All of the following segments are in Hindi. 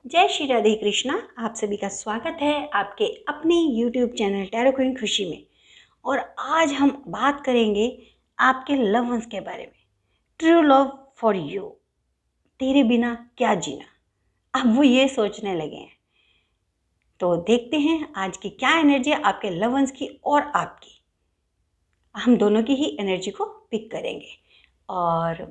जय श्री राधे कृष्णा। आप सभी का स्वागत है आपके अपने YouTube चैनल टैरो क्वीन खुशी में। और आज हम बात करेंगे आपके लव वंस के बारे में। ट्रू लव फॉर यू, तेरे बिना क्या जीना। अब वो ये सोचने लगे हैं। तो देखते हैं आज की क्या एनर्जी है आपके लव वंस की और आपकी। हम दोनों की ही एनर्जी को पिक करेंगे। और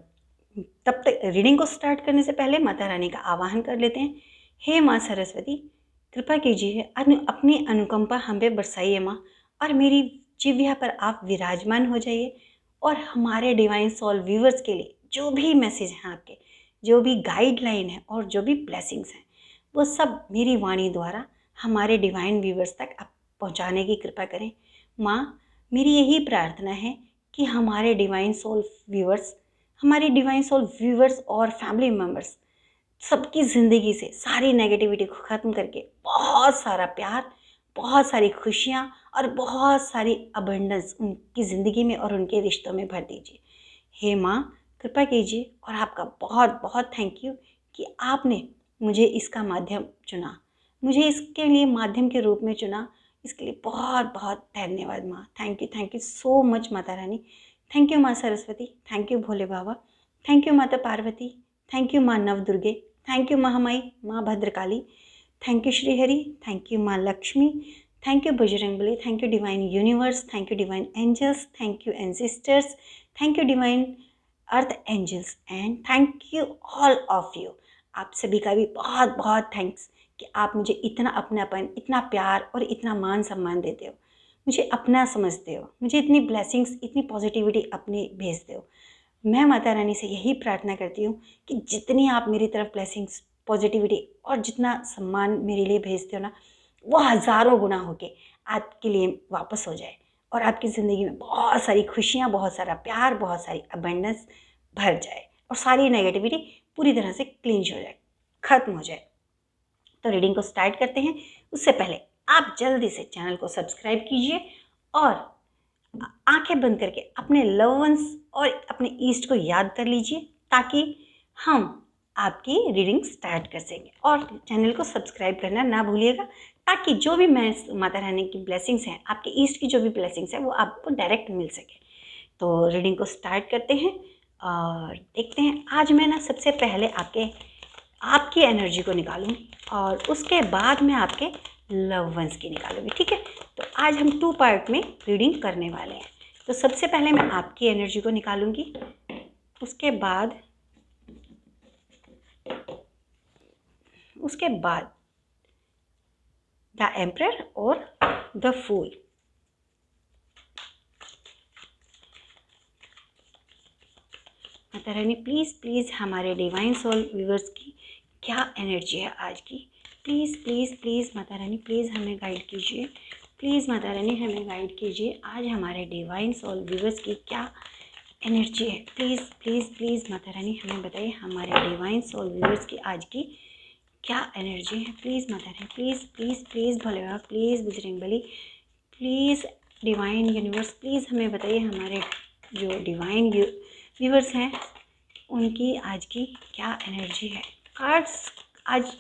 तब तक रीडिंग को स्टार्ट करने से पहले माता रानी का आवाहन कर लेते हैं। हे माँ सरस्वती, कृपा कीजिए, अपनी अनुकंपा हम पे बरसाइए माँ, और मेरी जिह्वा पर आप विराजमान हो जाइए। और हमारे डिवाइन सोल व्यूवर्स के लिए जो भी मैसेज हैं आपके, जो भी गाइडलाइन है और जो भी ब्लेसिंग्स हैं, वो सब मेरी वाणी द्वारा हमारे डिवाइन व्यूवर्स तक आप पहुँचाने की कृपा करें। माँ, मेरी यही प्रार्थना है कि हमारे डिवाइन सोल व्यूवर्स और फैमिली मेम्बर्स सबकी ज़िंदगी से सारी नेगेटिविटी को ख़त्म करके बहुत सारा प्यार, बहुत सारी खुशियाँ और बहुत सारी अबंडेंस उनकी ज़िंदगी में और उनके रिश्तों में भर दीजिए। हे माँ, कृपा कीजिए। और आपका बहुत बहुत थैंक यू कि आपने मुझे इसका माध्यम चुना, मुझे इसके लिए माध्यम के रूप में चुना। इसके लिए बहुत बहुत धन्यवाद माँ। Thank you so much Mata Rani. Thank you माँ Saraswati. Thank you Bhole Baba. Thank you माता पार्वती। थैंक यू माँ नव दुर्गे। थैंक यू महामाई, माँ Bhadrakali. Thank you Shri Hari. Thank you माँ Lakshmi. Thank you Bajrangbali. Thank you divine universe. Thank you divine angels. Thank you ancestors. Thank you divine earth angels and thank you all of you. आप सभी का भी बहुत बहुत थैंक्स कि आप मुझे इतना अपनापन, इतना प्यार और इतना मान सम्मान देते हो, मुझे अपना समझते हो, मुझे इतनी ब्लेसिंग्स, इतनी पॉजिटिविटी अपनी भेजते हो। मैं माता रानी से यही प्रार्थना करती हूँ कि जितनी आप मेरी तरफ ब्लेसिंग्स, पॉजिटिविटी और जितना सम्मान मेरे लिए भेजते हो ना, वो हज़ारों गुना होके आपके लिए वापस हो जाए और आपकी ज़िंदगी में बहुत सारी खुशियाँ, बहुत सारा प्यार, बहुत सारी अबंडेंस भर जाए और सारी नेगेटिविटी पूरी तरह से क्लींच हो जाए, ख़त्म हो जाए। तो रीडिंग को स्टार्ट करते हैं। उससे पहले आप जल्दी से चैनल को सब्सक्राइब कीजिए और आंखें बंद करके अपने लव वंस और अपने ईस्ट को याद कर लीजिए, ताकि हम आपकी रीडिंग स्टार्ट कर सकें। और चैनल को सब्सक्राइब करना ना भूलिएगा, ताकि जो भी मैं माता रानी की ब्लेसिंग्स हैं, आपके ईस्ट की जो भी ब्लेसिंग्स हैं, वो आपको डायरेक्ट मिल सके। तो रीडिंग को स्टार्ट करते हैं और देखते हैं। आज मैं ना सबसे पहले आपकी एनर्जी को निकालूंगी और उसके बाद मैं आपके लव वंस की निकालूंगी, ठीक है। तो आज हम 2 पार्ट में रीडिंग करने वाले हैं। तो सबसे पहले मैं आपकी एनर्जी को निकालूंगी, उसके बाद द एम्परर और the fool. Mata Rani please हमारे डिवाइन सोल व्यूअर्स की क्या एनर्जी है आज की, प्लीज़ माता रानी प्लीज़ हमें गाइड कीजिए। प्लीज़ माता रानी हमें गाइड कीजिए। आज हमारे डिवाइन सोल व्यूअर्स की क्या एनर्जी है, प्लीज़ माता रानी हमें बताइए। हमारे डिवाइन सोल व्यूअर्स की आज की क्या एनर्जी है, please Mata Rani, please Bhole Baba, please Bajrangbali, please divine universe, please हमें बताइए। हमारे जो डिवाइन व्यूअर्स हैं उनकी आज की क्या एनर्जी है। कार्ड्स आज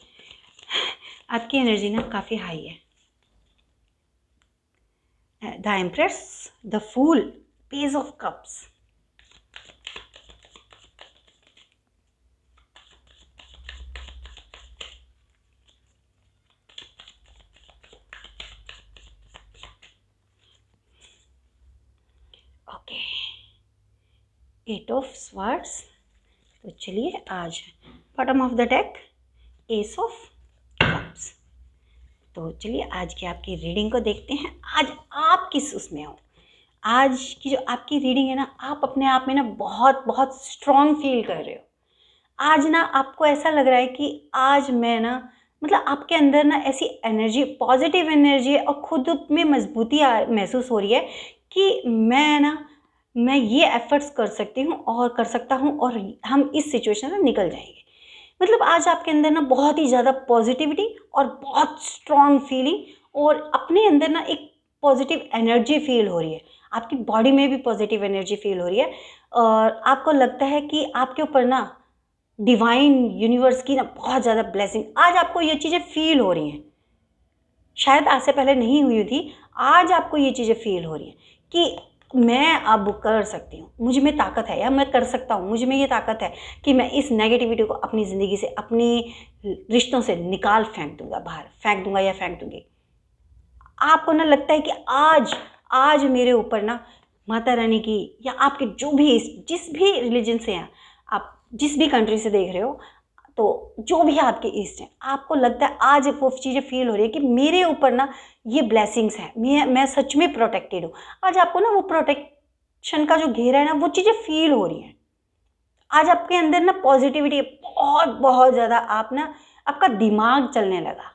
आपकी एनर्जी ना काफ़ी हाई है। The empress, the fool, page of cups. Okay, 8 of swords. तो चलिए आज bottom of the deck, ace of cups. तो चलिए आज की आपकी रीडिंग को देखते हैं। आज आप किस उसमें हो। आज की जो आपकी रीडिंग है ना, आप अपने आप में ना बहुत बहुत स्ट्रॉन्ग फील कर रहे हो। आज ना आपको ऐसा लग रहा है कि आज मैं ना, मतलब आपके अंदर ना ऐसी एनर्जी, पॉजिटिव एनर्जी है और खुद में मजबूती महसूस हो रही है कि मैं ये एफर्ट्स कर सकती हूँ और कर सकता हूँ और हम इस सिचुएशन से निकल जाएंगे। मतलब आज आपके अंदर ना बहुत ही ज़्यादा पॉजिटिविटी और बहुत स्ट्रॉन्ग फीलिंग और अपने अंदर ना एक पॉजिटिव एनर्जी फील हो रही है। आपकी बॉडी में भी पॉजिटिव एनर्जी फील हो रही है और आपको लगता है कि आपके ऊपर ना डिवाइन यूनिवर्स की ना बहुत ज़्यादा ब्लेसिंग, आज आपको ये चीज़ें फील हो रही हैं। शायद आज से पहले नहीं हुई थी, आज आपको ये चीज़ें फील हो रही हैं कि मैं अब कर सकती हूँ, मुझ में ताकत है, या मैं कर सकता हूँ, मुझ में ये ताकत है कि मैं इस नेगेटिविटी को अपनी ज़िंदगी से, अपनी रिश्तों से निकाल फेंक दूंगा, बाहर फेंक दूंगा या फेंक दूंगी। आपको ना लगता है कि आज आज मेरे ऊपर ना माता रानी की, या आपके जो भी जिस भी रिलीजन से हैं, आप जिस भी कंट्री से देख रहे हो, तो जो भी आपके ईस्ट हैं, आपको लगता है आज वो चीज़ें फील हो रही है कि मेरे ऊपर ना ये ब्लेसिंग्स हैं, मैं सच में प्रोटेक्टेड हूँ। आज आपको ना वो प्रोटेक्शन का जो घेरा है ना, वो चीज़ें फील हो रही हैं। आज आपके अंदर ना पॉजिटिविटी बहुत बहुत ज़्यादा, आप ना, आपका दिमाग चलने लगा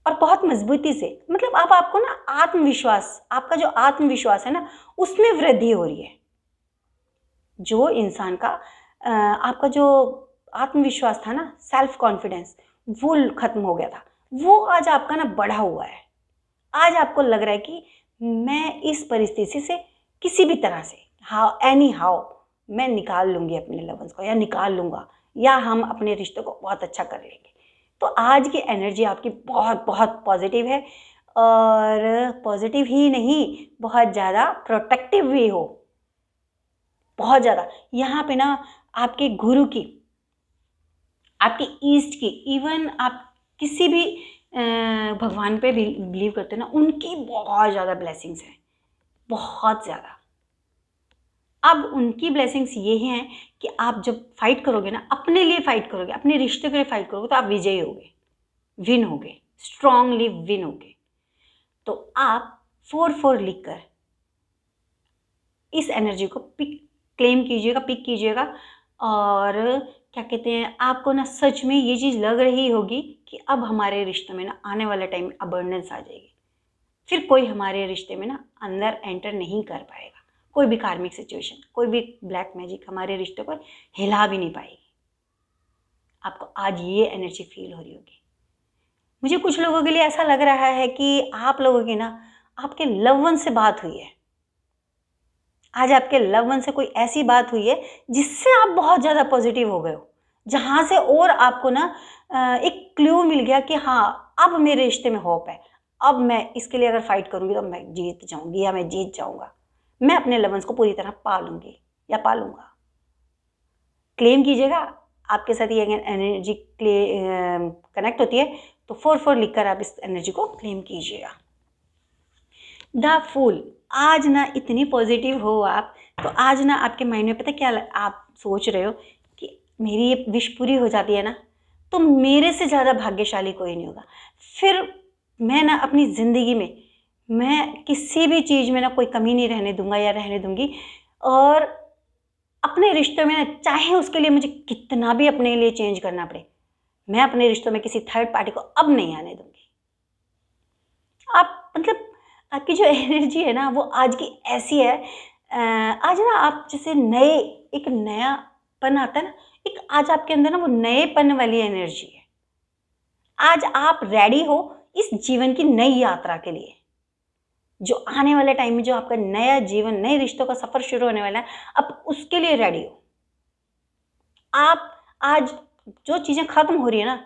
और बहुत मजबूती से, मतलब अब आपको ना आत्मविश्वास, आपका जो आत्मविश्वास है ना, उसमें वृद्धि हो रही है। जो इंसान का आपका जो आत्मविश्वास था ना, सेल्फ कॉन्फिडेंस, वो खत्म हो गया था, वो आज आपका ना बढ़ा हुआ है। आज आपको लग रहा है कि मैं इस परिस्थिति से किसी भी तरह से, हाउ एनी हाउ, मैं निकाल लूँगी अपने लवंस को, या निकाल लूँगा, या हम अपने रिश्तों को बहुत अच्छा कर लेंगे। तो आज की एनर्जी आपकी बहुत बहुत पॉजिटिव है, और पॉजिटिव ही नहीं, बहुत ज़्यादा प्रोटेक्टिव भी हो, बहुत ज़्यादा। यहाँ पे ना आपके गुरु की, आपके ईस्ट की, इवन आप किसी भी भगवान पे बिलीव करते हो ना, उनकी बहुत ज़्यादा ब्लेसिंग्स हैं, बहुत ज़्यादा। अब उनकी ब्लेसिंग्स ये हैं कि आप जब फाइट करोगे ना, अपने लिए फाइट करोगे, अपने रिश्ते के लिए फाइट करोगे, तो आप विजयी होगे, विन होगे, स्ट्रांगली विन होगे। तो आप 4-4 लिखकर इस एनर्जी को क्लेम कीजिएगा, पिक कीजिएगा, और क्या कहते हैं, आपको ना सच में ये चीज़ लग रही होगी कि अब हमारे रिश्ते में ना आने वाले टाइम में अबंडेंस आ जाएगी, फिर कोई हमारे रिश्ते में ना अंदर एंटर नहीं कर पाएगा, कोई भी कार्मिक सिचुएशन, कोई भी ब्लैक मैजिक हमारे रिश्ते को हिला भी नहीं पाएगी। आपको आज ये एनर्जी फील हो रही होगी। मुझे कुछ लोगों के लिए ऐसा लग रहा है कि आप लोगों की ना, आपके लव वन से बात हुई है, आज आपके लव वन से कोई ऐसी बात हुई है जिससे आप बहुत ज़्यादा पॉजिटिव हो गए हो, जहाँ से और आपको ना एक क्लू मिल गया कि हाँ, अब मेरे रिश्ते में होप है, अब मैं इसके लिए अगर फाइट करूँगी तो मैं जीत जाऊँगी, या मैं जीत जाऊँगा, मैं अपने लव वंस को पूरी तरह पा लूँगी या पा लूँगा। क्लेम कीजिएगा, आपके साथ ये एनर्जी कनेक्ट होती है, तो 4-4 लिखकर आप इस एनर्जी को क्लेम कीजिएगा। द फूल, आज ना इतनी पॉजिटिव हो आप, तो आज ना आपके माइंड में पता क्या आप सोच रहे हो कि मेरी ये विश पूरी हो जाती है ना, तो मेरे से ज़्यादा भाग्यशाली कोई नहीं होगा, फिर मैं ना अपनी ज़िंदगी में, मैं किसी भी चीज़ में ना कोई कमी नहीं रहने दूंगा या रहने दूंगी, और अपने रिश्तों में ना, चाहे उसके लिए मुझे कितना भी अपने लिए चेंज करना पड़े, मैं अपने रिश्तों में किसी थर्ड पार्टी को अब नहीं आने दूंगी। आप मतलब आपकी जो एनर्जी है ना, वो आज की ऐसी है, आज ना आप जैसे नए, एक नयापन आता है ना, एक आज आपके अंदर ना वो नएपन वाली एनर्जी है। आज आप रेडी हो इस जीवन की नई यात्रा के लिए, जो आने वाले टाइम में जो आपका नया जीवन, नए रिश्तों का सफर शुरू होने वाला है, आप उसके लिए रेडी हो। आप आज जो चीज़ें खत्म हो रही है ना,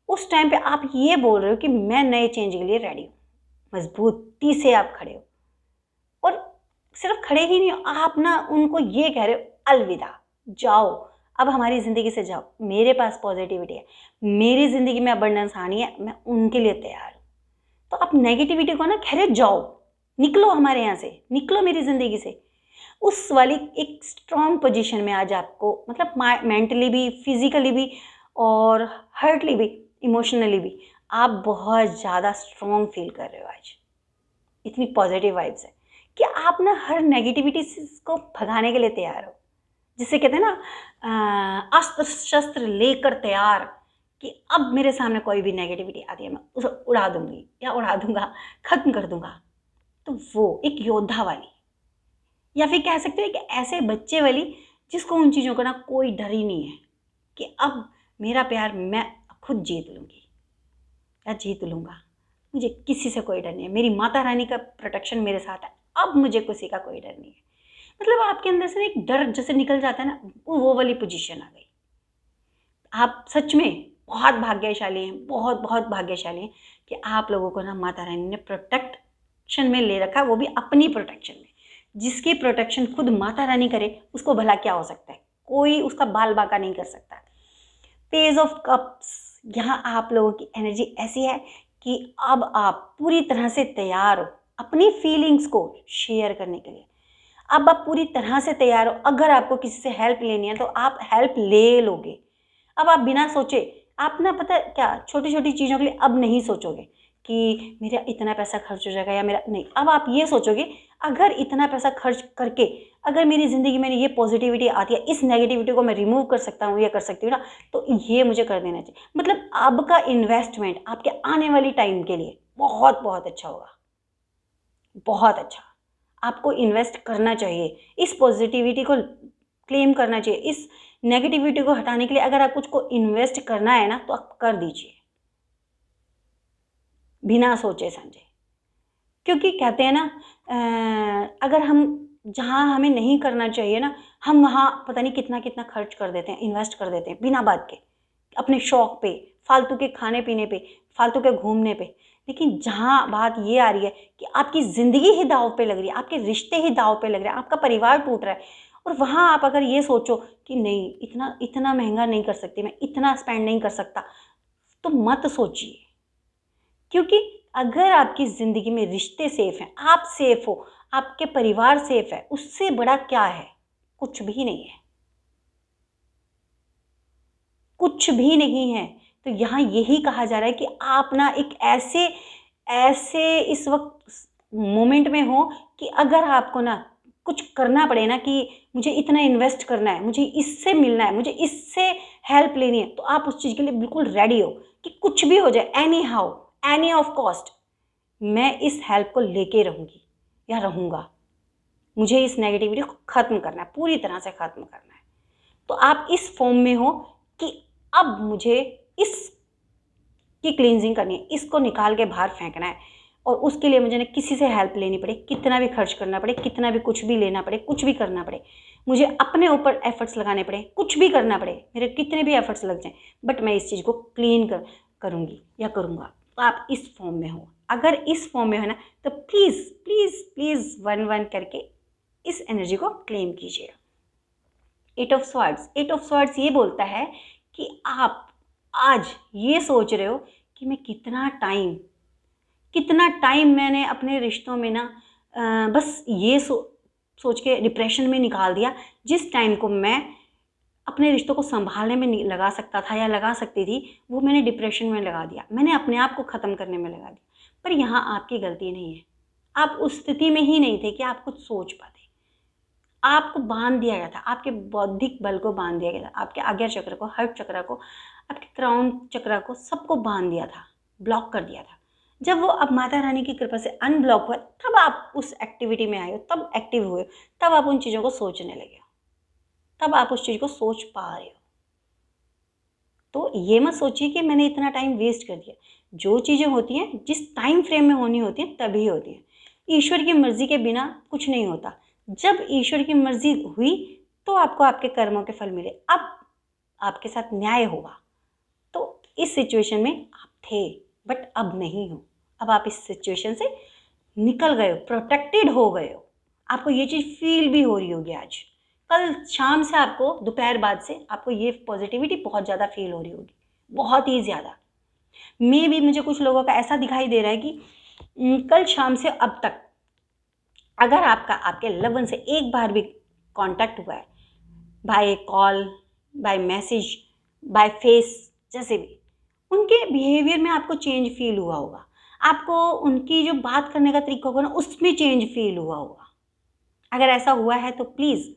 उस टाइम पे आप ये बोल रहे हो कि मैं नए चेंज के लिए रेडी हूँ, मजबूती से आप खड़े हो, और सिर्फ खड़े ही नहीं हो, आप ना उनको ये कह रहे हो, अलविदा, जाओ, अब हमारी ज़िंदगी से जाओ, मेरे पास पॉजिटिविटी है, मेरी ज़िंदगी में अबंडेंस आनी है, मैं उनके लिए तैयार हूँ। तो आप नेगेटिविटी को ना कह रहे हो, जाओ, निकलो हमारे यहाँ से, निकलो मेरी ज़िंदगी से। उस वाली एक स्ट्रॉन्ग पोजीशन में आज आपको, मतलब मेंटली भी, फिजिकली भी, और हर्टली भी, इमोशनली भी, आप बहुत ज़्यादा स्ट्रॉन्ग फील कर रहे हो आज। इतनी पॉजिटिव वाइब्स है कि आप ना हर नेगेटिविटी को भगाने के लिए तैयार हो, जिसे कहते हैं ना अस्त्र शस्त्र लेकर तैयार, कि अब मेरे सामने कोई भी नेगेटिविटी आती है, मैं उसे उड़ा दूंगी या उड़ा दूंगा, खत्म कर दूंगा। तो वो एक योद्धा वाली, या फिर कह सकते हैं कि ऐसे बच्चे वाली, जिसको उन चीज़ों का ना कोई डर ही नहीं है, कि अब मेरा प्यार मैं खुद जीत लूँगी या जीत लूँगा, मुझे किसी से कोई डर नहीं है, मेरी माता रानी का प्रोटेक्शन मेरे साथ है, अब मुझे किसी का कोई डर नहीं है। मतलब आपके अंदर से एक डर जैसे निकल जाता है ना, वो वाली पोजीशन आ गई। आप सच में बहुत भाग्यशाली हैं, बहुत बहुत भाग्यशाली हैं कि आप लोगों को ना माता रानी ने प्रोटेक्शन में ले रखा, वो भी अपनी प्रोटेक्शन में। जिसकी प्रोटेक्शन खुद माता रानी करे उसको भला क्या हो सकता है, कोई उसका बाल बांका नहीं कर सकता। पेज ऑफ कप्स, यहाँ आप लोगों की एनर्जी ऐसी है कि अब आप पूरी तरह से तैयार हो अपनी फीलिंग्स को शेयर करने के लिए। अब आप पूरी तरह से तैयार हो, अगर आपको किसी से हेल्प लेनी है तो आप हेल्प ले लोगे। अब आप बिना सोचे, आप ना पता क्या, छोटी छोटी चीज़ों के लिए अब नहीं सोचोगे कि मेरा इतना पैसा खर्च हो जाएगा या मेरा नहीं। अब आप ये सोचोगे अगर इतना पैसा खर्च करके अगर मेरी ज़िंदगी में ये पॉजिटिविटी आती है, इस नेगेटिविटी को मैं रिमूव कर सकता हूँ, ये कर सकती हूँ ना, तो ये मुझे कर देना चाहिए। मतलब अब का इन्वेस्टमेंट आपके आने वाली टाइम के लिए बहुत बहुत अच्छा होगा, बहुत अच्छा। आपको इन्वेस्ट करना चाहिए, इस पॉजिटिविटी को क्लेम करना चाहिए, इस नेगेटिविटी को हटाने के लिए अगर आप कुछ को इन्वेस्ट करना है ना तो आप कर दीजिए बिना सोचे समझे। क्योंकि कहते हैं ना अगर हम जहाँ हमें नहीं करना चाहिए ना, हम वहाँ पता नहीं कितना कितना खर्च कर देते हैं, इन्वेस्ट कर देते हैं बिना बात के, अपने शौक पे, फालतू के खाने पीने पे, फालतू के घूमने पे। लेकिन जहाँ बात ये आ रही है कि आपकी ज़िंदगी ही दाव पे लग रही है, आपके रिश्ते ही दाव पे लग रहे हैं, आपका परिवार टूट रहा है, और वहाँ आप अगर ये सोचो कि नहीं इतना इतना महंगा नहीं कर सकती, मैं इतना स्पेंड नहीं कर सकता, तो मत सोचिए। क्योंकि अगर आपकी ज़िंदगी में रिश्ते सेफ हैं, आप सेफ हो, आपके परिवार सेफ है, उससे बड़ा क्या है? कुछ भी नहीं है, कुछ भी नहीं है। तो यहाँ यही कहा जा रहा है कि आप ना एक ऐसे ऐसे इस वक्त मोमेंट में हो कि अगर आपको ना कुछ करना पड़े ना कि मुझे इतना इन्वेस्ट करना है, मुझे इससे मिलना है, मुझे इससे हेल्प लेनी है, तो आप उस चीज़ के लिए बिल्कुल रेडी हो कि कुछ भी हो जाए, any how, any of cost, मैं इस हेल्प को लेके रहूँगी या रहूँगा। मुझे इस नेगेटिविटी को ख़त्म करना है, पूरी तरह से ख़त्म करना है। तो आप इस फॉर्म में हो कि अब मुझे इसकी क्लींजिंग करनी है, इसको निकाल के बाहर फेंकना है, और उसके लिए मुझे ना किसी से हेल्प लेनी पड़े, कितना भी खर्च करना पड़े, कितना भी कुछ भी लेना पड़े, कुछ भी करना पड़े, मुझे अपने ऊपर एफर्ट्स लगाने पड़े, कुछ भी करना पड़े, मेरे कितने भी एफर्ट्स लग जाएं, बट मैं इस चीज़ को क्लीन करूँगी या करूँगा। तो आप इस फॉर्म में हो, अगर इस फॉर्म में हो ना, तो please please please one one करके इस एनर्जी को क्लेम कीजिए। Eight of swords, eight of swords ये बोलता है कि आप आज ये सोच रहे हो कि मैं कितना टाइम मैंने अपने रिश्तों में ना बस ये सोच के डिप्रेशन में निकाल दिया, जिस टाइम को मैं अपने रिश्तों को संभालने में लगा सकता था या लगा सकती थी, वो मैंने डिप्रेशन में लगा दिया, मैंने अपने आप को ख़त्म करने में लगा दिया। पर यहाँ आपकी गलती नहीं है, आप उस स्थिति में ही नहीं थे कि आप कुछ सोच पाते। आपको बांध दिया गया था, आपके बौद्धिक बल को बांध दिया गया था, आपके आज्ञा चक्र को, हर्ट चक्र को, आपके क्राउन चक्र को, सबको बांध दिया था, ब्लॉक कर दिया था। जब वो अब माता रानी की कृपा से अनब्लॉक हुआ, तब आप उस एक्टिविटी में आए हो, तब एक्टिव हुए, तब आप उन चीज़ों को सोचने लगे हो, तब आप उस चीज़ को सोच पा रहे हो। तो ये मत सोचिए कि मैंने इतना टाइम वेस्ट कर दिया। जो चीज़ें होती हैं जिस टाइम फ्रेम में होनी होती हैं तभी होती हैं। ईश्वर की मर्ज़ी के बिना कुछ नहीं होता। जब ईश्वर की मर्ज़ी हुई तो आपको आपके कर्मों के फल मिले। अब आपके साथ न्याय होगा। तो इस सिचुएशन में आप थे, बट अब नहीं हो। अब आप इस सिचुएशन से निकल गए हो, प्रोटेक्टेड हो गए हो। आपको ये चीज़ फील भी हो रही होगी आज। कल शाम से आपको, दोपहर बाद से आपको ये पॉजिटिविटी बहुत ज़्यादा फील हो रही होगी, बहुत ही ज़्यादा। मे भी मुझे कुछ लोगों का ऐसा दिखाई दे रहा है कि कल शाम से अब तक अगर आपका आपके लव वन से एक बार भी कांटेक्ट हुआ है, by call, by message, by face, जैसे भी, उनके बिहेवियर में आपको चेंज फील हुआ होगा। आपको उनकी जो बात करने का तरीका होगा ना, उसमें चेंज फील हुआ होगा। अगर ऐसा हुआ है तो प्लीज़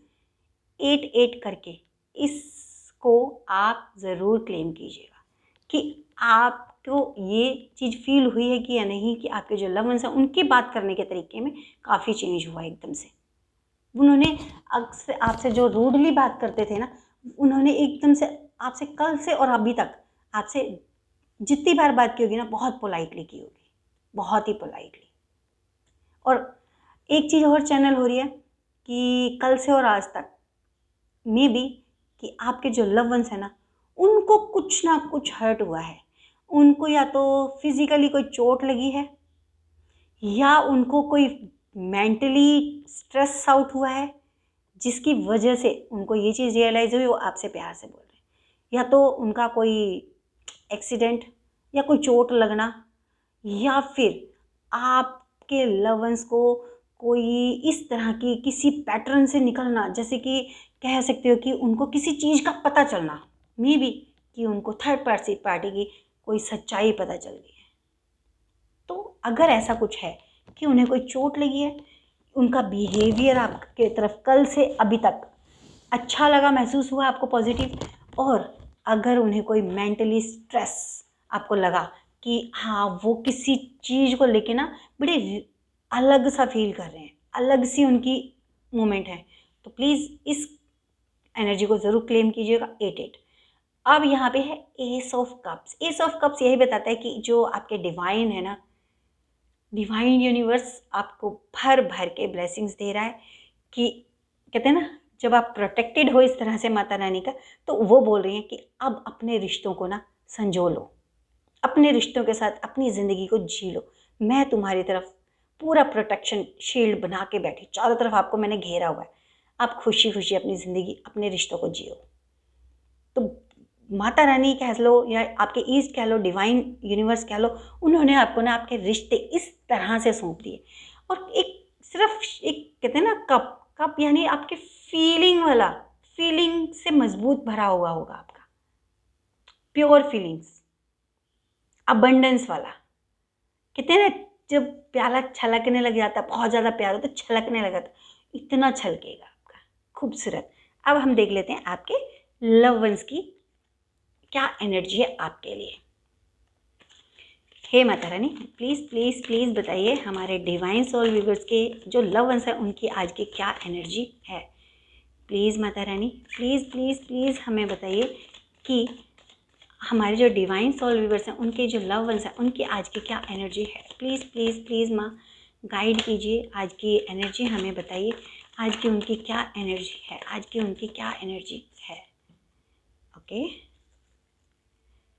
8-8 करके इसको आप ज़रूर क्लेम कीजिएगा कि आपको ये चीज़ फ़ील हुई है कि या नहीं, कि आपके जो लव वंस हैं उनके बात करने के तरीके में काफ़ी चेंज हुआ एकदम से। उन्होंने अक्सर आपसे जो रूडली बात करते थे ना, उन्होंने एकदम से आपसे कल से और अभी तक आपसे जितनी बार बात की होगी ना, बहुत पोलाइटली की होगी, बहुत ही पोलाइटली। और एक चीज़ और चैनल हो रही है कि कल से और आज तक मे बी कि आपके जो लव वंस हैं ना, उनको कुछ ना कुछ हर्ट हुआ है। उनको या तो फिजिकली कोई चोट लगी है, या उनको कोई मेंटली स्ट्रेस आउट हुआ है, जिसकी वजह से उनको ये चीज़ रियलाइज़ हुई वो आपसे प्यार से बोल रहे हैं। या तो उनका कोई एक्सीडेंट या कोई चोट लगना, या फिर आपके लवंस को कोई इस तरह की किसी पैटर्न से निकलना, जैसे कि कह सकते हो कि उनको किसी चीज़ का पता चलना, मे बी कि उनको थर्ड पार्टी की कोई सच्चाई पता चल गई है। तो अगर ऐसा कुछ है कि उन्हें कोई चोट लगी है, उनका बिहेवियर आपके तरफ कल से अभी तक अच्छा लगा, महसूस हुआ आपको पॉजिटिव, और अगर उन्हें कोई मेंटली स्ट्रेस आपको लगा कि हाँ वो किसी चीज़ को लेके ना बड़े अलग सा फील कर रहे हैं, अलग सी उनकी मोमेंट है, तो प्लीज़ इस एनर्जी को ज़रूर क्लेम कीजिएगा 8-8। अब यहाँ पे है S of cups. S of cups यही बताता है कि जो आपके डिवाइन है ना, डिवाइन यूनिवर्स आपको भर भर के ब्लेसिंग्स दे रहा है। कि कहते हैं ना, जब आप प्रोटेक्टेड हो इस तरह से माता रानी का, तो वो बोल रही हैं कि अब अपने रिश्तों को ना संजो लो, अपने रिश्तों के साथ अपनी ज़िंदगी को जी लो। मैं तुम्हारी तरफ पूरा प्रोटेक्शन शील्ड बना के बैठी, चारों तरफ आपको मैंने घेरा हुआ है। आप खुशी खुशी अपनी ज़िंदगी, अपने रिश्तों को जियो। तो माता रानी कह लो या आपके ईस्ट कह लो, डिवाइन यूनिवर्स कह लो, उन्होंने आपको ना आपके रिश्ते इस तरह से सौंप दिए। और एक सिर्फ एक कहते हैं ना कप, कप यानी आपके फीलिंग वाला, फीलिंग से मजबूत भरा हुआ होगा आपका, प्योर फीलिंग्स, अबंडेंस वाला। कहते हैं ना, जब प्याला छलकने लग जाता, बहुत ज़्यादा प्यार हो तो छलकने लगा, तो इतना छलकेगा आपका, खूबसूरत। अब हम देख लेते हैं आपके लव वंस की क्या एनर्जी है आपके लिए। हे Mata Rani, please please please बताइए हमारे डिवाइन सोल व्यूअर्स के जो लव वंस हैं उनकी आज की क्या एनर्जी है। Please Mata Rani, please please please हमें बताइए कि हमारे जो डिवाइन सोल व्यूअर्स हैं उनके जो लव वंस हैं उनकी आज की क्या एनर्जी है। प्लीज़ प्लीज़ प्लीज़ माँ गाइड कीजिए, आज की एनर्जी हमें बताइए, आज की उनकी क्या एनर्जी है, आज की उनकी क्या एनर्जी है। ओके,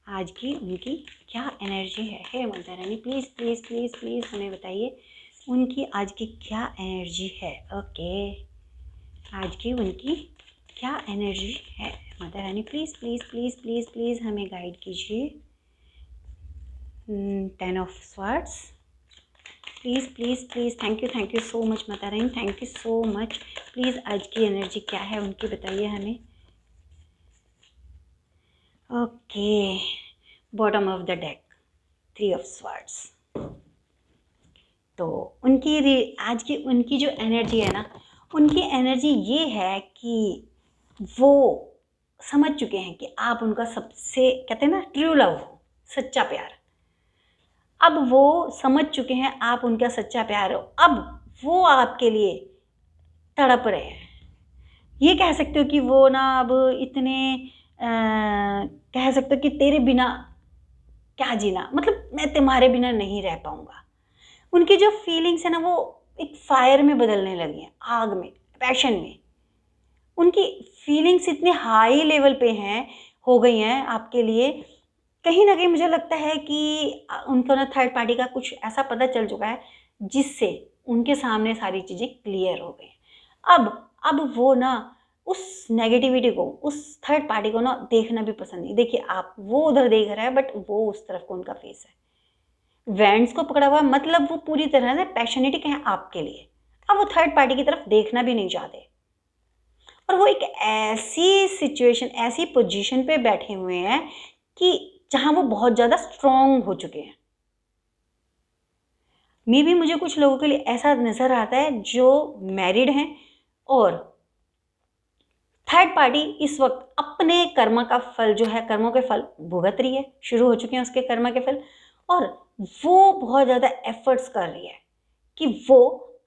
आज की उनकी क्या एनर्जी है। हे Mata Rani, please please please please हमें बताइए उनकी आज की क्या एनर्जी है। ओके, आज की उनकी क्या एनर्जी है। माता रानी please please please please please हमें गाइड कीजिए। 10 of swords. Please please please, thank you so much Mata Rani, thank you so much. Please आज की एनर्जी क्या है उनकी बताइए हमें। Okay, bottom of the deck 3 of swords. तो उनकी आज की उनकी जो एनर्जी है ना, उनकी एनर्जी ये है कि वो समझ चुके हैं कि आप उनका सबसे कहते हैं ना ट्रू लव हो, सच्चा प्यार। अब वो समझ चुके हैं आप उनका सच्चा प्यार हो, अब वो आपके लिए तड़प रहे हैं। ये कह सकते हो कि वो ना अब इतने कह सकते हो कि तेरे बिना क्या जीना, मतलब मैं तुम्हारे बिना नहीं रह पाऊंगा। उनकी जो फीलिंग्स है ना वो एक फायर में बदलने लगी हैं, आग में, पैशन में। उनकी फीलिंग्स इतने हाई लेवल पे हैं, हो गई हैं आपके लिए। कहीं ना कहीं मुझे लगता है कि उनको ना थर्ड पार्टी का कुछ ऐसा पता चल चुका है जिससे उनके सामने सारी चीज़ें क्लियर हो गई। अब वो ना उस नेगेटिविटी को, उस थर्ड पार्टी को ना देखना भी पसंद नहीं। देखिए आप, वो उधर देख रहा है बट वो उस तरफ को उनका फेस है, वैंड्स को पकड़ा हुआ, मतलब वो पूरी तरह से पैशनेटिक हैं आपके लिए। अब वो थर्ड पार्टी की तरफ देखना भी नहीं चाहते, और वो एक ऐसी सिचुएशन, ऐसी पोजीशन पे बैठे हुए हैं कि जहां वो बहुत ज़्यादा स्ट्रॉन्ग हो चुके हैं। मे भी मुझे कुछ लोगों के लिए ऐसा नज़र आता है जो मैरिड हैं और थर्ड पार्टी इस वक्त अपने कर्म का फल जो है, कर्मों के फल भुगत रही है, शुरू हो चुके हैं उसके कर्म के फल, और वो बहुत ज़्यादा एफर्ट्स कर रही है कि वो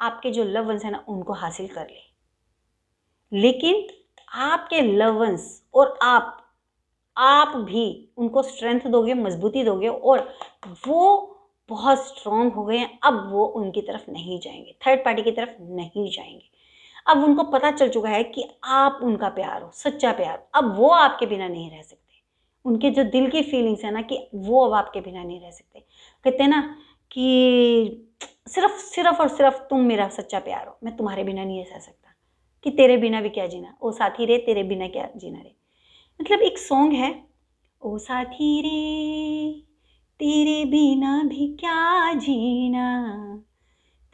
आपके जो लव वंस है ना उनको हासिल कर ले। लेकिन आपके लव वंस और आप भी उनको स्ट्रेंथ दोगे, मजबूती दोगे, और वो बहुत स्ट्रांग हो गए हैं। अब वो उनकी तरफ नहीं जाएंगे, थर्ड पार्टी की तरफ नहीं जाएंगे। अब उनको पता चल चुका है कि आप उनका प्यार हो, सच्चा प्यार। अब वो आपके बिना नहीं रह सकते। उनके जो दिल की फीलिंग्स है ना कि वो अब आपके बिना नहीं रह सकते। कहते हैं ना कि सिर्फ और सिर्फ तुम मेरा सच्चा प्यार हो, मैं तुम्हारे बिना नहीं रह सकता, कि तेरे बिना भी क्या जीना, ओ साथी रे तेरे बिना क्या जीना रे। मतलब एक सॉन्ग है, ओ साथी रे तेरे बिना भी क्या जीना,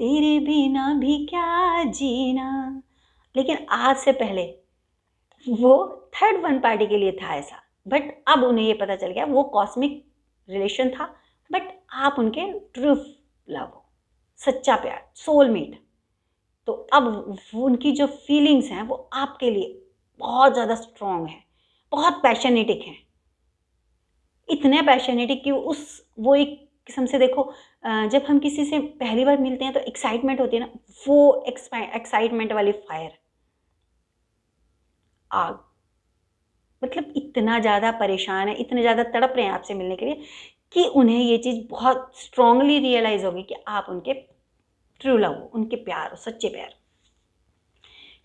तेरे बिना भी क्या जीना। लेकिन आज से पहले वो थर्ड वन पार्टी के लिए था ऐसा, बट अब उन्हें ये पता चल गया वो कॉस्मिक रिलेशन था, बट आप उनके ट्रू लव हो, सच्चा प्यार, सोलमेट। तो अब उनकी जो फीलिंग्स हैं वो आपके लिए बहुत ज़्यादा स्ट्रॉन्ग है, बहुत पैशनेटिक हैं, इतने पैशनेटिक कि वो एक किस्म से देखो, जब हम किसी से पहली बार मिलते हैं तो एक्साइटमेंट होती है ना, वो एक्साइटमेंट वाली फायर, आग। मतलब इतना ज़्यादा परेशान है, इतने ज़्यादा तड़प रहे हैं आपसे मिलने के लिए कि उन्हें ये चीज़ बहुत स्ट्रांगली रियलाइज़ होगी कि आप उनके ट्रू लव हो, उनके प्यार हो, सच्चे प्यार।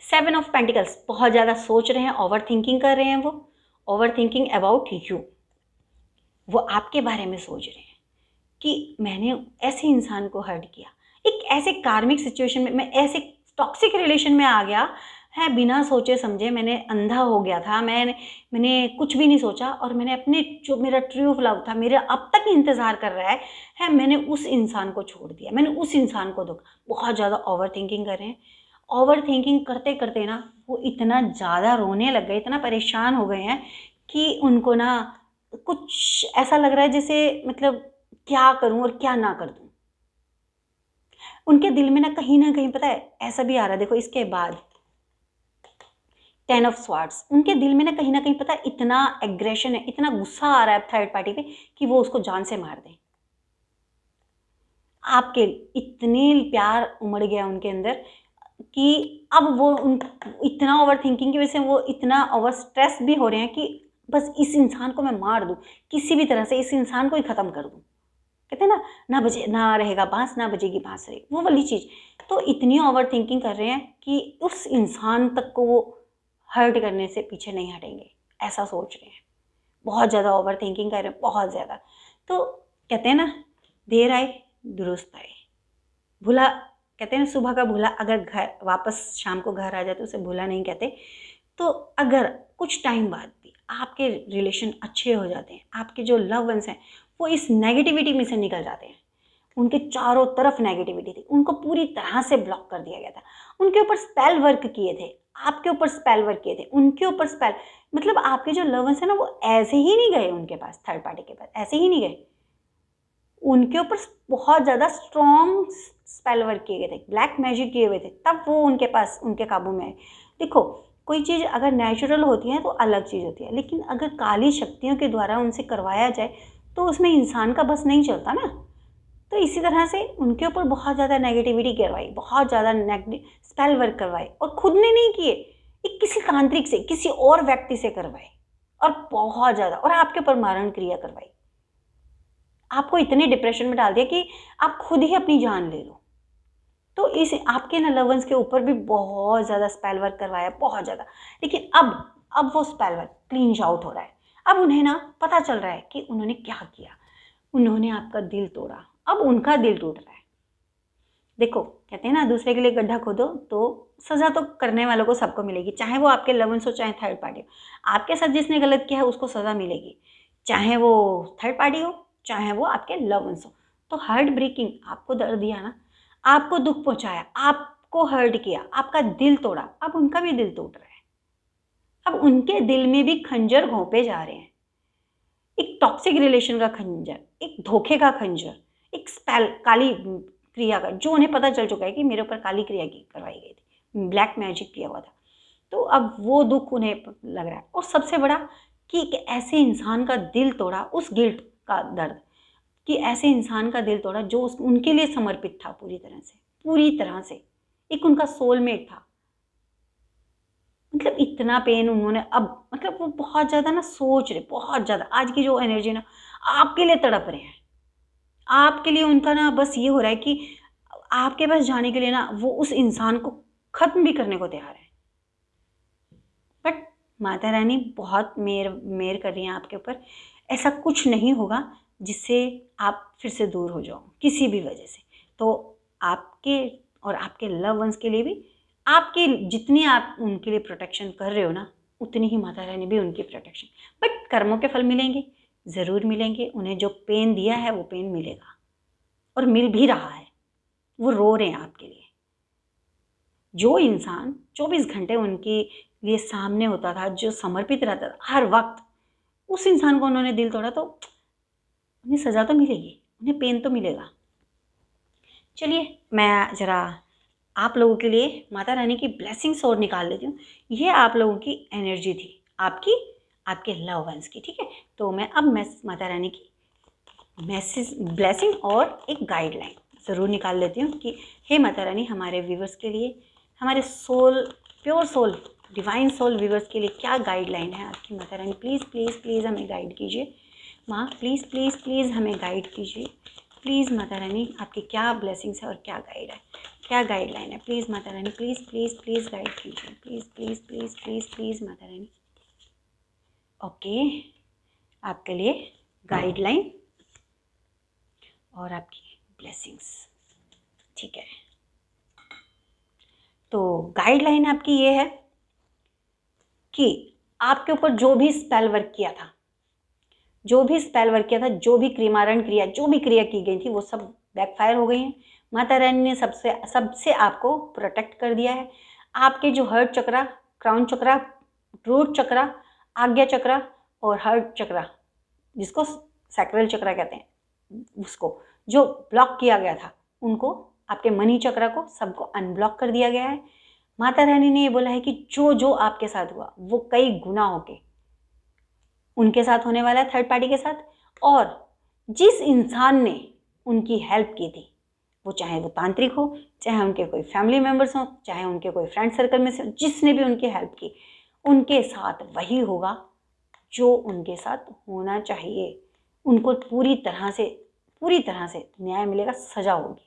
7 ऑफ पेंटिकल्स, बहुत ज़्यादा सोच रहे हैं, ओवर थिंकिंग कर रहे हैं, वो ओवर थिंकिंग अबाउट यू, वो आपके बारे में सोच रहे हैं कि मैंने ऐसे इंसान को हर्ट किया, एक ऐसे कार्मिक सिचुएशन में, मैं ऐसे टॉक्सिक रिलेशन में आ गया है, बिना सोचे समझे, मैंने अंधा हो गया था, मैंने कुछ भी नहीं सोचा, और मैंने अपने जो मेरा ट्रू लव था, मेरा अब तक इंतज़ार कर रहा है, मैंने उस इंसान को छोड़ दिया, मैंने उस इंसान को धोखा। बहुत ज़्यादा ओवर थिंकिंग कर रहे हैं। ओवर थिंकिंग करते करते ना वो इतना ज़्यादा रोने लग गए, इतना परेशान हो गए हैं कि उनको ना कुछ ऐसा लग रहा है जैसे, मतलब क्या करूं और क्या ना कर दूं। उनके दिल में ना कहीं पता है ऐसा भी आ रहा है, देखो इसके बाद 10 ऑफ स्वार्ड्स, उनके दिल में ना कहीं पता है इतना एग्रेशन है, इतना गुस्सा आ रहा है थर्ड पार्टी पे कि वो उसको जान से मार दें। आपके इतने प्यार उमड़ गया उनके अंदर कि अब वो इतना ओवर थिंकिंग की वजह से वो इतना ओवर स्ट्रेस भी हो रहे हैं कि बस इस इंसान को मैं मार दूं, किसी भी तरह से इस इंसान को ही ख़त्म कर दूं। कहते हैं ना, ना बजे ना रहेगा बांस, ना बजेगी बांसुरी, वो वाली चीज़। तो इतनी ओवर थिंकिंग कर रहे हैं कि उस इंसान तक को वो हर्ट करने से पीछे नहीं हटेंगे, ऐसा सोच रहे हैं। बहुत ज़्यादा ओवर थिंकिंग कर रहे हैं, बहुत ज़्यादा। तो कहते हैं ना, देर आए दुरुस्त आए। भूला, कहते हैं ना, सुबह का भूला अगर घर वापस शाम को घर आ जाए तो उसे भूला नहीं कहते। तो अगर कुछ टाइम बाद भी आपके रिलेशन अच्छे हो जाते हैं, आपके जो लव वंस हैं वो इस नेगेटिविटी में से निकल जाते हैं, उनके चारों तरफ नेगेटिविटी थी, उनको पूरी तरह से ब्लॉक कर दिया गया था, उनके ऊपर स्पेल वर्क किए थे, आपके ऊपर स्पेल वर्क किए थे, उनके ऊपर स्पेल, मतलब आपके जो लव वंस हैं ना वो ऐसे ही नहीं गए उनके पास, थर्ड पार्टी के पास ऐसे ही नहीं गए, उनके ऊपर बहुत ज़्यादा स्ट्रॉन्ग स्पेल वर्क किए गए थे, ब्लैक मैजिक किए हुए थे, तब वो उनके पास, उनके काबू में आए। देखो, कोई चीज़ अगर नेचुरल होती है तो अलग चीज़ होती है, लेकिन अगर काली शक्तियों के द्वारा उनसे करवाया जाए तो उसमें इंसान का बस नहीं चलता ना। तो इसी तरह से उनके ऊपर बहुत ज़्यादा नेगेटिविटी करवाई, बहुत ज़्यादा नेगेटिव स्पेल वर्क करवाई, और खुद ने नहीं किए, एक किसी तांत्रिक से, किसी और व्यक्ति से करवाए, और बहुत ज़्यादा, और आपके ऊपर मारण क्रिया करवाई, आपको इतने डिप्रेशन में डाल दिया कि आप खुद ही अपनी जान ले लो। तो इस आपके ना लव वंस के ऊपर भी बहुत ज़्यादा स्पेल वर्क करवाया, बहुत ज़्यादा। लेकिन अब वो स्पेल वर्क क्लीन आउट हो रहा है। अब उन्हें ना पता चल रहा है कि उन्होंने क्या किया, उन्होंने आपका दिल तोड़ा, अब उनका दिल टूट रहा है। देखो, कहते हैं ना, दूसरे के लिए गड्ढा खोदो तो सज़ा तो करने वालों को सबको मिलेगी, चाहे वो आपके लव वंस हो चाहे थर्ड पार्टी हो। आपके साथ जिसने गलत किया है उसको सज़ा मिलेगी, चाहे वो थर्ड पार्टी हो चाहे वो आपके लव वंस हो। तो हार्ट ब्रेकिंग, आपको दर्द दिया ना, आपको दुख पहुंचाया, आपको हर्ट किया, आपका दिल तोड़ा, अब उनका भी दिल टूट रहा है। अब उनके दिल में भी खंजर घोंपे जा रहे हैं, एक टॉक्सिक रिलेशन का खंजर, एक धोखे का खंजर, एक स्पेल, काली क्रिया का, जो उन्हें पता चल चुका है कि मेरे ऊपर काली क्रिया की करवाई गई थी, ब्लैक मैजिक किया हुआ था। तो अब वो दुख उन्हें लग रहा है, और सबसे बड़ा कि ऐसे इंसान का दिल तोड़ा, उस गिल्ट का दर्द कि ऐसे इंसान का दिल तोड़ा जो उनके लिए समर्पित था पूरी तरह से, पूरी तरह से, एक उनका सोलमेट था। मतलब इतना पेन उन्होंने, अब मतलब वो बहुत ज़्यादा ना सोच रहे, बहुत ज़्यादा आज की जो एनर्जी ना आपके लिए तड़प रहे हैं, आपके लिए उनका ना बस ये हो रहा है कि आपके पास जाने के लिए ना वो उस इंसान को ख़त्म भी करने को तैयार है, बट माता रानी बहुत मेहर मेहर कर रही हैं आपके ऊपर। ऐसा कुछ नहीं होगा जिससे आप फिर से दूर हो जाओ किसी भी वजह से। तो आपके और आपके लव वंस के लिए भी आपके जितनी आप उनके लिए प्रोटेक्शन कर रहे हो ना, उतनी ही माता रानी भी उनकी प्रोटेक्शन। बट कर्मों के फल मिलेंगे, ज़रूर मिलेंगे। उन्हें जो पेन दिया है वो पेन मिलेगा और मिल भी रहा है। वो रो रहे हैं आपके लिए। जो इंसान 24 घंटे उनके लिए सामने होता था, जो समर्पित रहता था हर वक्त, उस इंसान को उन्होंने दिल तोड़ा, तो उन्हें सज़ा तो मिलेगी, उन्हें पेन तो मिलेगा। चलिए मैं ज़रा आप लोगों के लिए माता रानी की ब्लेसिंग्स और निकाल लेती हूँ। ये आप लोगों की एनर्जी थी, आपकी, आपके लव वंस की, ठीक है। तो मैं अब माता रानी की मैसेज, ब्लेसिंग और एक गाइडलाइन ज़रूर निकाल लेती हूँ कि हे माता रानी, हमारे व्यूवर्स के लिए, हमारे soul, pure soul, divine soul viewers के लिए क्या गाइडलाइन है आपकी। माता रानी प्लीज़ प्लीज़ प्लीज़ हमें गाइड कीजिए। माँ प्लीज़ प्लीज़ प्लीज़ हमें गाइड कीजिए। प्लीज़ माता रानी, आपकी क्या ब्लेसिंग्स है और क्या गाइड है, क्या गाइडलाइन है। Please Mata Rani, please please please guide कीजिए। Please please please please please Mata Rani. Okay, आपके लिए गाइडलाइन और आपकी ब्लेसिंग्स, ठीक है। तो गाइडलाइन आपकी ये है कि आपके ऊपर जो भी स्पेल वर्क किया था, जो भी स्पेल वर्क किया था, जो भी क्रीमारण क्रिया, जो भी क्रिया की गई थी, वो सब बैकफायर हो गई हैं। माता रानी ने सबसे आपको प्रोटेक्ट कर दिया है। आपके जो हर्ट चक्रा, क्राउन चक्रा, रूट चक्रा, आज्ञा चक्रा और हर्ट चक्रा, जिसको सैक्रल चक्रा कहते हैं, उसको जो ब्लॉक किया गया था, उनको, आपके मनी चक्रा को, सबको अनब्लॉक कर दिया गया है। माता रानी ने ये बोला है कि जो जो आपके साथ हुआ वो कई गुना होके उनके साथ होने वाला है, थर्ड पार्टी के साथ। और जिस इंसान ने उनकी हेल्प की थी, वो चाहे वो तांत्रिक हो, चाहे उनके कोई फैमिली मेम्बर्स हों, चाहे उनके कोई फ्रेंड सर्कल में से, जिसने भी उनकी हेल्प की, उनके साथ वही होगा जो उनके साथ होना चाहिए। उनको पूरी तरह से न्याय मिलेगा, सज़ा होगी।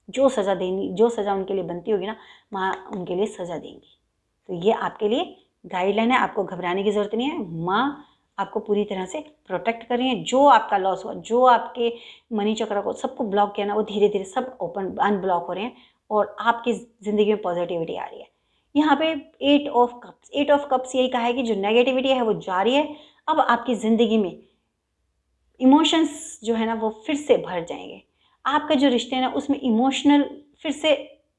जो सज़ा देनी, जो सज़ा उनके लिए बनती होगी ना, माँ उनके लिए सज़ा देंगी। तो ये आपके लिए गाइडलाइन है, आपको घबराने की ज़रूरत नहीं है। माँ आपको पूरी तरह से प्रोटेक्ट कर रही है। जो आपका लॉस हुआ, जो आपके मनी चक्र को सबको ब्लॉक किया ना, वो धीरे धीरे सब ओपन अनब्लॉक हो रहे हैं और आपकी ज़िंदगी में पॉजिटिविटी आ रही है। यहाँ पे 8 ऑफ कप्स यही कहा है कि जो नेगेटिविटी है वो जा रही है। अब आपकी ज़िंदगी में इमोशंस जो है ना वो फिर से भर जाएंगे। आपका जो रिश्ते हैं ना उसमें इमोशनल फिर से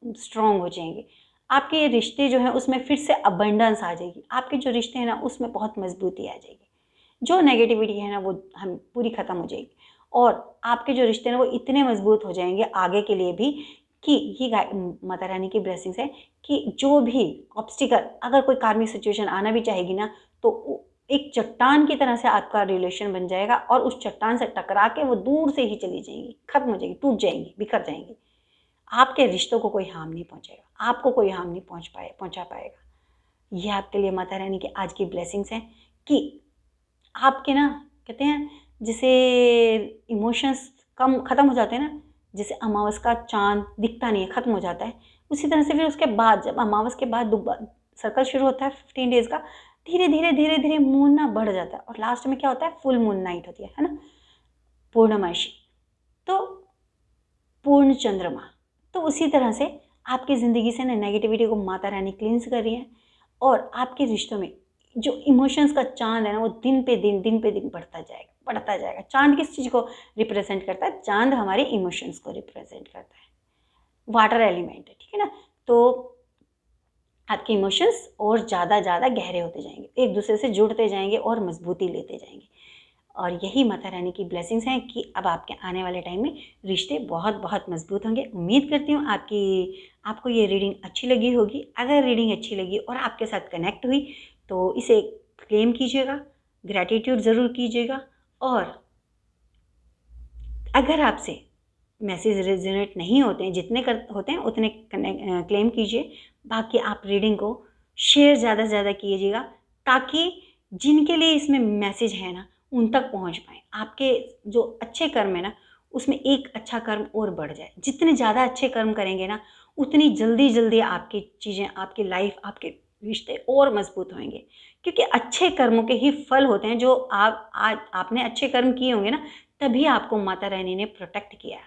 स्ट्रॉन्ग हो जाएंगे। आपके ये रिश्ते जो हैं उसमें फिर से अबंडेंस आ जाएगी। आपके जो रिश्ते हैं ना उसमें बहुत मजबूती आ जाएगी। जो नेगेटिविटी है ना वो हम पूरी ख़त्म हो जाएगी और आपके जो रिश्ते हैं ना वो इतने मजबूत हो जाएंगे आगे के लिए भी कि ये माता रानी की ब्लेसिंग्स है कि जो भी ऑब्स्टिकल, अगर कोई कार्मिक सिचुएशन आना भी चाहेगी ना, तो एक चट्टान की तरह से आपका रिलेशन बन जाएगा और उस चट्टान से टकरा के वो दूर से ही चली जाएंगी, खत्म हो जाएगी, टूट जाएंगी, बिखर जाएंगी। आपके रिश्तों को कोई हार्म नहीं पहुंचेगा, आपको कोई हार्म नहीं पहुंचा पाएगा। ये आपके लिए माता रानी की आज की ब्लेसिंग्स हैं कि आपके ना, कहते हैं जैसे इमोशंस कम ख़त्म हो जाते हैं ना, जैसे अमावस का चांद दिखता नहीं है, ख़त्म हो जाता है, उसी तरह से फिर उसके बाद जब अमावस के बाद सर्कल शुरू होता है 15 डेज़ का, धीरे धीरे मून ना बढ़ जाता है और लास्ट में क्या होता है, फुल मून नाइट होती है ना, पूर्णमासी, तो पूर्ण चंद्रमा। तो उसी तरह से आपकी ज़िंदगी से ना नेगेटिविटी को माता रानी क्लींस कर रही है और आपके रिश्तों में जो इमोशंस का चांद है ना वो दिन पे दिन बढ़ता जाएगा। चांद किस चीज़ को रिप्रेजेंट करता है? चांद हमारे इमोशंस को रिप्रेजेंट करता है, वाटर एलिमेंट है, ठीक है ना। तो आपके इमोशंस और ज़्यादा गहरे होते जाएंगे, एक दूसरे से जुड़ते जाएंगे और मजबूती लेते जाएंगे। और यही माता रानी की ब्लेसिंग्स हैं कि अब आपके आने वाले टाइम में रिश्ते बहुत मजबूत होंगे। उम्मीद करती हूँ आपको ये रीडिंग अच्छी लगी होगी। अगर रीडिंग अच्छी लगी और आपके साथ कनेक्ट हुई तो इसे क्लेम कीजिएगा, ग्रैटिट्यूड ज़रूर कीजिएगा और अगर आपसे मैसेज रेजोनेट नहीं होते हैं, जितने होते हैं उतने क्लेम कीजिए। बाकी आप रीडिंग को शेयर ज़्यादा से ज़्यादा कीजिएगा ताकि जिनके लिए इसमें मैसेज है ना उन तक पहुंच पाए। आपके जो अच्छे कर्म है ना उसमें एक अच्छा कर्म और बढ़ जाए। जितने ज़्यादा अच्छे कर्म करेंगे ना उतनी जल्दी आपकी चीज़ें, आपकी लाइफ, आपके रिश्ते और मजबूत होंगे। क्योंकि अच्छे कर्मों के ही फल होते हैं। जो आप आज आपने अच्छे कर्म किए होंगे ना, तभी आपको माता रानी ने प्रोटेक्ट किया,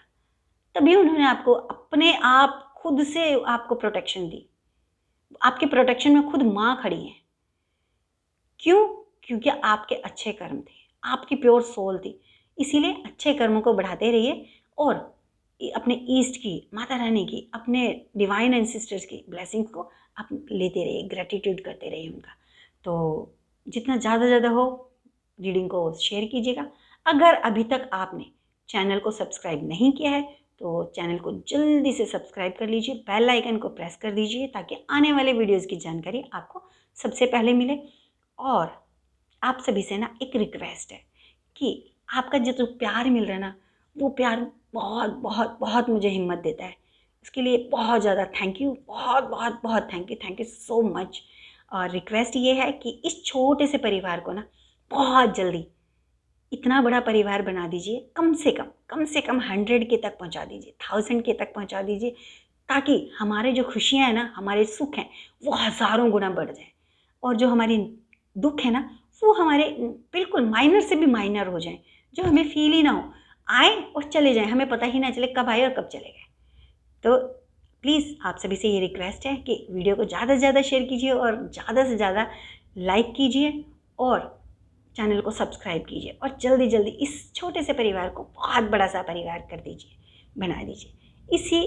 तभी उन्होंने आपको अपने आप खुद से आपको प्रोटेक्शन दी। आपके प्रोटेक्शन में खुद माँ खड़ी है। क्यों? क्योंकि आपके अच्छे कर्म थे, आपकी प्योर सोल थी। इसीलिए अच्छे कर्मों को बढ़ाते रहिए और अपने ईस्ट की, माता रानी की, अपने डिवाइन एंसेस्टर्स की ब्लेसिंग्स को आप लेते रहिए, ग्रेटिट्यूड करते रहिए उनका। तो जितना ज़्यादा हो रीडिंग को शेयर कीजिएगा। अगर अभी तक आपने चैनल को सब्सक्राइब नहीं किया है तो चैनल को जल्दी से सब्सक्राइब कर लीजिए, बेल आइकन को प्रेस कर दीजिए ताकि आने वाले वीडियोज़ की जानकारी आपको सबसे पहले मिले। और आप सभी से ना एक रिक्वेस्ट है कि आपका जो प्यार मिल रहा है ना, वो प्यार बहुत बहुत बहुत मुझे हिम्मत देता है। इसके लिए बहुत ज़्यादा थैंक यू, बहुत बहुत बहुत थैंक यू सो मच। और रिक्वेस्ट ये है कि इस छोटे से परिवार को ना बहुत जल्दी इतना बड़ा परिवार बना दीजिए, कम से कम 100 के तक पहुंचा दीजिए, 1000 के तक पहुंचा दीजिए, ताकि हमारे जो खुशियाँ हैं ना, हमारे सुख हैं, वो हज़ारों गुना बढ़ जाए। और जो हमारी दुख है ना, वो हमारे बिल्कुल माइनर से भी माइनर हो जाएं, जो हमें फील ही ना हो, आए और चले जाएं, हमें पता ही ना चले कब आए और कब चले गए। तो प्लीज़ आप सभी से ये रिक्वेस्ट है कि वीडियो को ज़्यादा से ज़्यादा शेयर कीजिए और ज़्यादा से ज़्यादा लाइक कीजिए और चैनल को सब्सक्राइब कीजिए और जल्दी जल्दी इस छोटे से परिवार को बहुत बड़ा सा परिवार कर दीजिए, बना दीजिए। इसी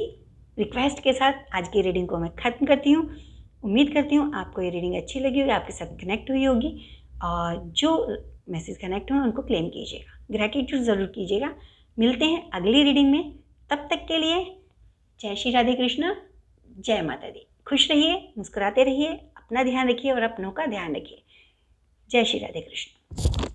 रिक्वेस्ट के साथ आज की रीडिंग को मैं ख़त्म करती हूँ। उम्मीद करती हूँ आपको ये रीडिंग अच्छी लगी होगी, आपके साथ कनेक्ट हुई होगी। और जो मैसेज कनेक्ट हुए उनको क्लेम कीजिएगा, ग्रैटिट्यूड ज़रूर कीजिएगा। मिलते हैं अगली रीडिंग में, तब तक के लिए जय श्री राधे कृष्ण, जय माता दी। खुश रहिए, मुस्कुराते रहिए, अपना ध्यान रखिए और अपनों का ध्यान रखिए। जय श्री राधे कृष्ण।